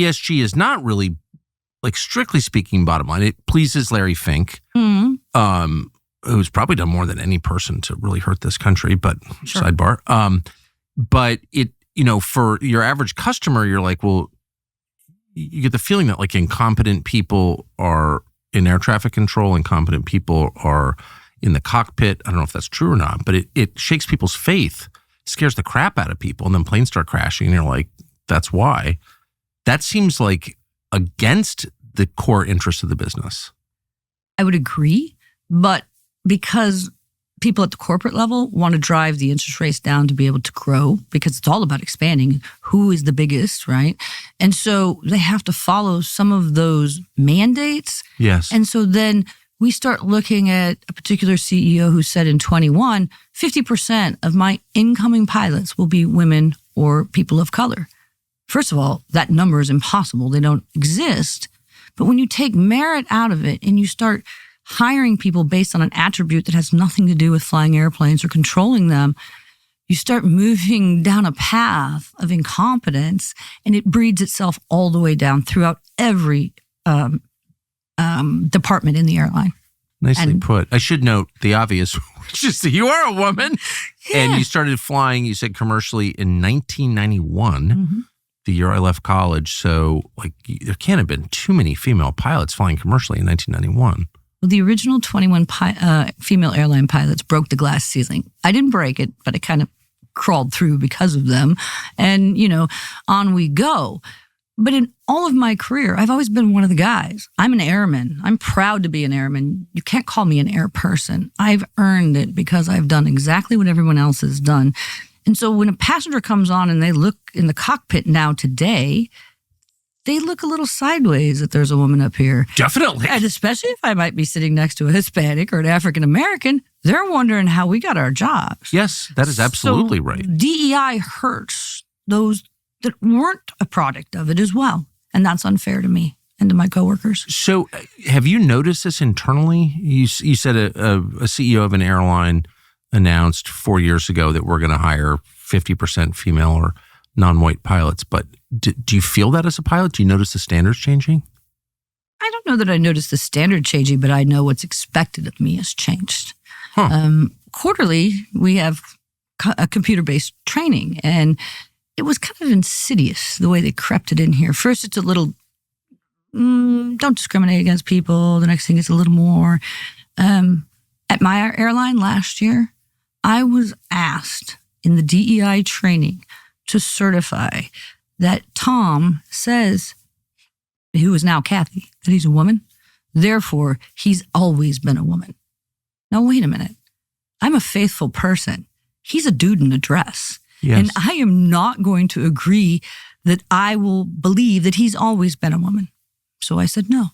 ESG is not really, like, strictly speaking, bottom line. It pleases Larry Fink, who's probably done more than any person to really hurt this country, but sidebar. But it, for your average customer, you're like, well, you get the feeling that, like, incompetent people are in air traffic control, incompetent people are in the cockpit. I don't know if that's true or not, but it shakes people's faith, scares the crap out of people, and then planes start crashing, and you're like, that's why. That seems like against the core interest of the business. I would agree, but because people at the corporate level want to drive the interest rates down to be able to grow, because it's all about expanding. Who is the biggest, right? And so they have to follow some of those mandates. Yes. And so then we start looking at a particular CEO who said in 21, 50% of my incoming pilots will be women or people of color. First of all, that number is impossible. They don't exist. But when you take merit out of it and you start hiring people based on an attribute that has nothing to do with flying airplanes or controlling them, you start moving down a path of incompetence, and it breeds itself all the way down throughout every department in the airline. Nicely put. I should note the obvious, which is that you are a woman, and you started flying, you said, commercially in 1991, the year I left college. So, like, there can't have been too many female pilots flying commercially in 1991. Well, the original 21 female airline pilots broke the glass ceiling. I didn't break it, but it kind of crawled through because of them. And, on we go. But in all of my career, I've always been one of the guys. I'm an airman. I'm proud to be an airman. You can't call me an air person. I've earned it because I've done exactly what everyone else has done. And so when a passenger comes on and they look in the cockpit now today, they look a little sideways that there's a woman up here. Definitely. And especially if I might be sitting next to a Hispanic or an African American, they're wondering how we got our jobs. Yes, that is absolutely right. DEI hurts those that weren't a product of it as well. And that's unfair to me and to my coworkers. So have you noticed this internally? You said a CEO of an airline announced 4 years ago that we're going to hire 50% female or non-white pilots. But do you feel that as a pilot? Do you notice the standards changing? I don't know that I noticed the standard changing, but I know what's expected of me has changed. Quarterly, we have a computer-based training, and it was kind of insidious the way they crept it in here. First, it's a little, don't discriminate against people. The next thing is a little more. At my airline last year, I was asked in the DEI training to certify that Tom says, who is now Kathy, that he's a woman. Therefore, he's always been a woman. Now, wait a minute. I'm a faithful person. He's a dude in a dress. Yes. And I am not going to agree that I will believe that he's always been a woman. So I said no.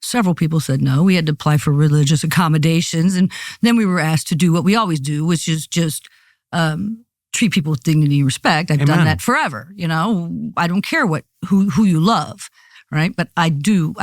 Several people said no. We had to apply for religious accommodations. And then we were asked to do what we always do, which is just treat people with dignity and respect. I've done that forever. I don't care who you love, right? But I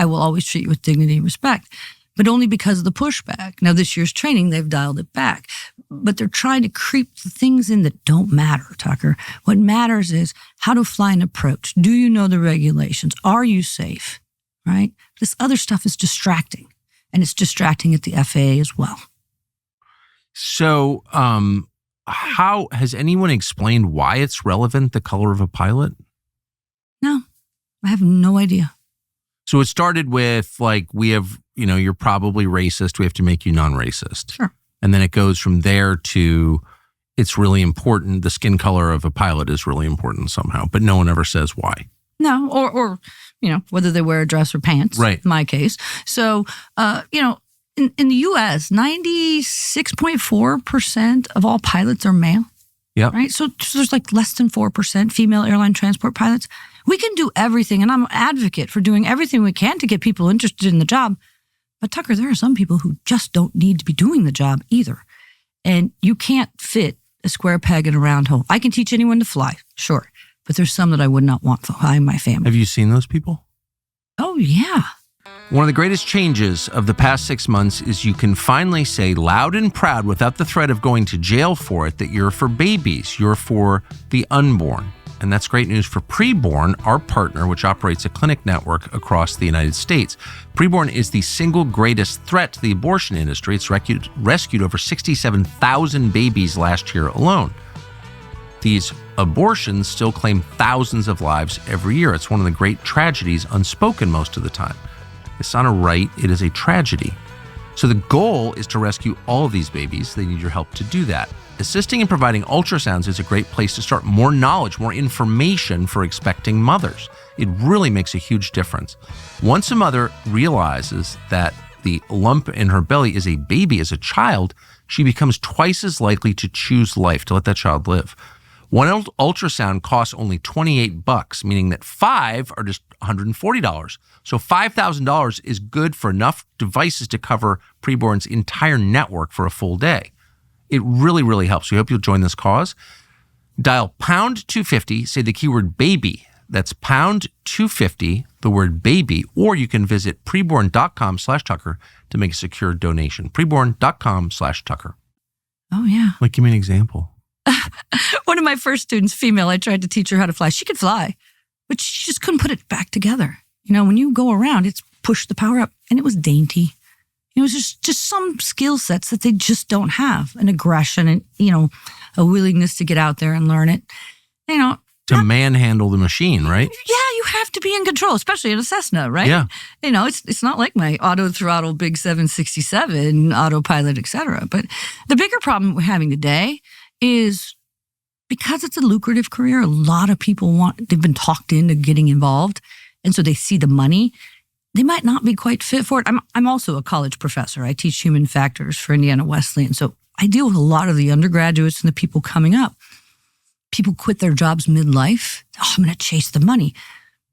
will always treat you with dignity and respect, but only because of the pushback. Now, this year's training, they've dialed it back, but they're trying to creep the things in that don't matter, Tucker. What matters is how to fly an approach. Do you know the regulations? Are you safe, right? This other stuff is distracting, and it's distracting at the FAA as well. So, how has anyone explained why it's relevant, the color of a pilot? No, I have no idea. So it started with, like, we have, you're probably racist. We have to make you non-racist. Sure. And then it goes from there to, it's really important. The skin color of a pilot is really important somehow, but no one ever says why. No, or whether they wear a dress or pants. Right. In my case. So, in the U.S., 96.4% of all pilots are male. Yeah. Right. So there's like less than 4% female airline transport pilots. We can do everything, and I'm an advocate for doing everything we can to get people interested in the job. But Tucker, there are some people who just don't need to be doing the job either. And you can't fit a square peg in a round hole. I can teach anyone to fly, sure. But there's some that I would not want flying my family. Have you seen those people? Oh, yeah. One of the greatest changes of the past 6 months is you can finally say loud and proud without the threat of going to jail for it that you're for babies, you're for the unborn. And that's great news for Preborn, our partner, which operates a clinic network across the United States. Preborn is the single greatest threat to the abortion industry. It's rescued over 67,000 babies last year alone. These abortions still claim thousands of lives every year. It's one of the great tragedies unspoken most of the time. It's not a right, it is a tragedy. So the goal is to rescue all of these babies. They need your help to do that. Assisting and providing ultrasounds is a great place to start. More knowledge, more information for expecting mothers. It really makes a huge difference. Once a mother realizes that the lump in her belly is a baby, as a child, she becomes twice as likely to choose life, to let that child live. One ultrasound costs only $28, meaning that 5 are just $140. So $5,000 is good for enough devices to cover Preborn's entire network for a full day. It really, really helps. We hope you'll join this cause. Dial pound 250, say the keyword baby. That's pound 250, the word baby, or you can visit preborn.com/Tucker to make a secure donation. Preborn.com/Tucker. Oh, yeah. Like, give me an example. One of my first students, female, I tried to teach her how to fly. She could fly, but she just couldn't put it back together. You know, when you go around, it's push the power up, and it was dainty. It was just some skill sets that they just don't have, an aggression and, a willingness to get out there and learn it. To manhandle the machine, right? Yeah, you have to be in control, especially in a Cessna, right? Yeah. It's not like my auto throttle big 767 autopilot, et cetera. But the bigger problem we're having today is because it's a lucrative career, a lot of people they've been talked into getting involved. And so they see the money. They might not be quite fit for it. I'm also a college professor. I teach human factors for Indiana Wesleyan. So I deal with a lot of the undergraduates and the people coming up. People quit their jobs midlife. Oh, I'm going to chase the money.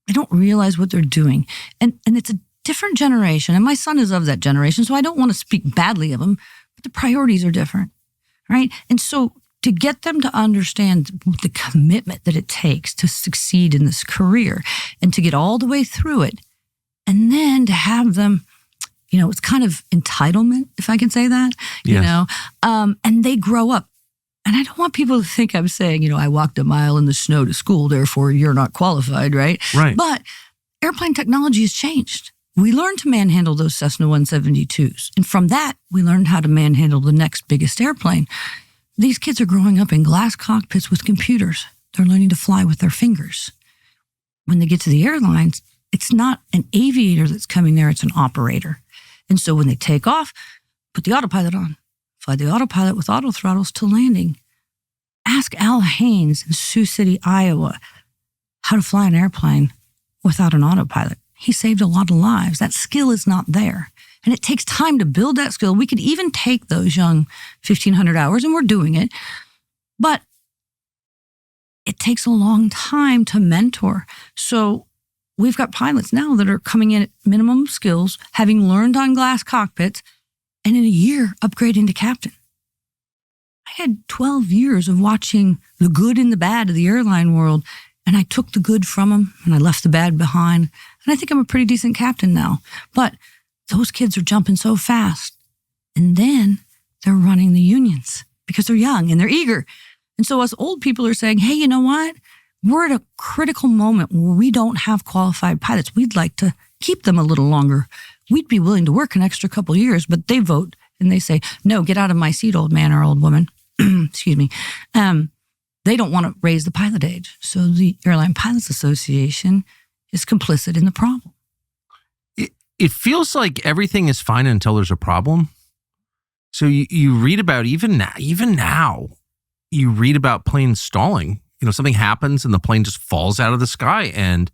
They don't realize what they're doing. And it's a different generation. And my son is of that generation, so I don't want to speak badly of him, but the priorities are different, right? And so to get them to understand the commitment that it takes to succeed in this career and to get all the way through it, and then to have them, it's kind of entitlement, if I can say that, Yes. And they grow up. And I don't want people to think I'm saying, I walked a mile in the snow to school, therefore you're not qualified, right? Right. But airplane technology has changed. We learned to manhandle those Cessna 172s. And from that, we learned how to manhandle the next biggest airplane. These kids are growing up in glass cockpits with computers. They're learning to fly with their fingers. When they get to the airlines, it's not an aviator that's coming there, it's an operator. And so when they take off, put the autopilot on. Fly the autopilot with auto throttles to landing. Ask Al Haynes in Sioux City, Iowa, how to fly an airplane without an autopilot. He saved a lot of lives. That skill is not there. And it takes time to build that skill. We could even take those young 1,500 hours, and we're doing it. But it takes a long time to mentor. So we've got pilots now that are coming in at minimum skills, having learned on glass cockpits, and in a year, upgrading to captain. I had 12 years of watching the good and the bad of the airline world, and I took the good from them, and I left the bad behind. And I think I'm a pretty decent captain now. But those kids are jumping so fast. And then they're running the unions because they're young and they're eager. And so us old people are saying, hey, you know what? We're at a critical moment where we don't have qualified pilots. We'd like to keep them a little longer. We'd be willing to work an extra couple of years, but they vote and they say, no, get out of my seat, old man or old woman. Excuse me. They don't want to raise the pilot age. So the Airline Pilots Association is complicit in the problem. It feels like everything is fine until there's a problem. So you read about, even now, you read about planes stalling. Something happens and the plane just falls out of the sky. And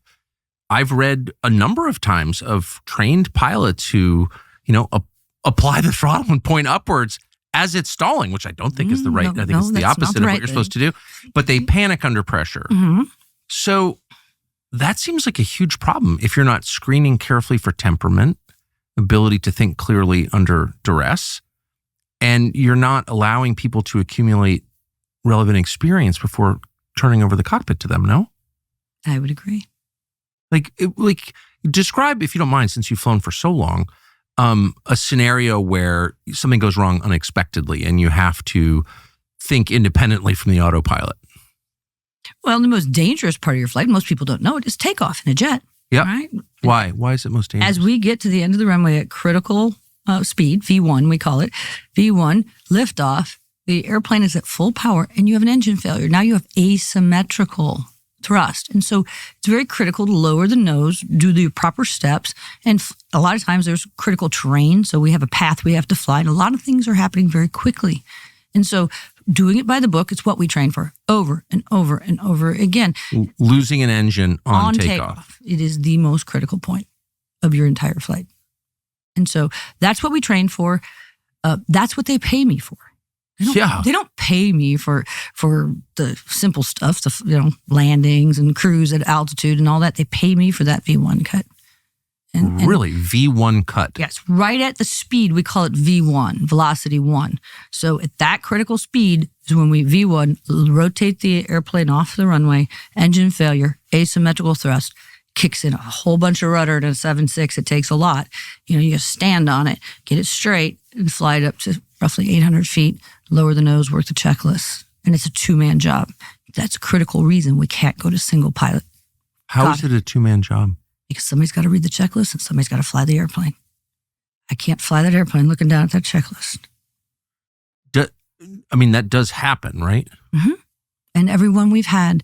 I've read a number of times of trained pilots who, apply the throttle and point upwards as it's stalling, which I don't think is the right. I think it's the opposite of what you're supposed to do. But they panic under pressure. Mm-hmm. So that seems like a huge problem if you're not screening carefully for temperament, ability to think clearly under duress, and you're not allowing people to accumulate relevant experience before turning over the cockpit to them, no? I would agree. Like describe, if you don't mind, since you've flown for so long, a scenario where something goes wrong unexpectedly and you have to think independently from the autopilot. Well, the most dangerous part of your flight, most people don't know it, is takeoff in a jet. Yeah. Right? Why? Why is it most dangerous? As we get to the end of the runway at critical speed, V1, we call it, V1, liftoff, the airplane is at full power and you have an engine failure. Now you have asymmetrical thrust. And so it's very critical to lower the nose, do the proper steps. And a lot of times there's critical terrain. So we have a path we have to fly. And a lot of things are happening very quickly. And so doing it by the book, it's what we train for over and over and over again. Losing an engine on takeoff. It is the most critical point of your entire flight. And so that's what we train for. That's what they pay me for. They don't pay me for the simple stuff, landings and cruise at altitude and all that. They pay me for that V1 cut. And really? V1 cut? Yes. Right at the speed, we call it V1, velocity 1. So at that critical speed is when we V1, rotate the airplane off the runway, engine failure, asymmetrical thrust, kicks in a whole bunch of rudder in a 7.6. It takes a lot. You just stand on it, get it straight, and fly it up to roughly 800 feet, lower the nose, work the checklist. And it's a two-man job. That's a critical reason we can't go to single pilot. How is it a two-man job? Because somebody's got to read the checklist and somebody's got to fly the airplane. I can't fly that airplane looking down at that checklist. That does happen, right? Mm-hmm. And everyone we've had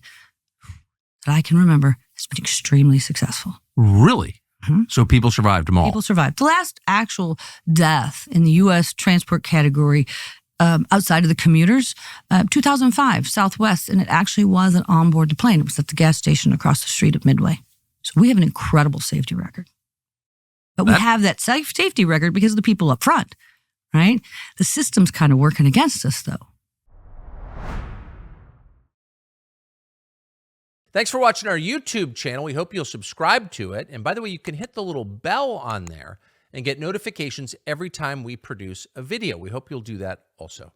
that I can remember has been extremely successful. Really? Mm-hmm. So people survived them all? People survived. The last actual death in the U.S. transport category outside of the commuters, 2005, Southwest, and it actually wasn't on board the plane. It was at the gas station across the street at Midway. So we have an incredible safety record. But we have that safety record because of the people up front, right? The system's kind of working against us, though. Thanks for watching our YouTube channel. We hope you'll subscribe to it. And by the way, you can hit the little bell on there and get notifications every time we produce a video. We hope you'll do that also.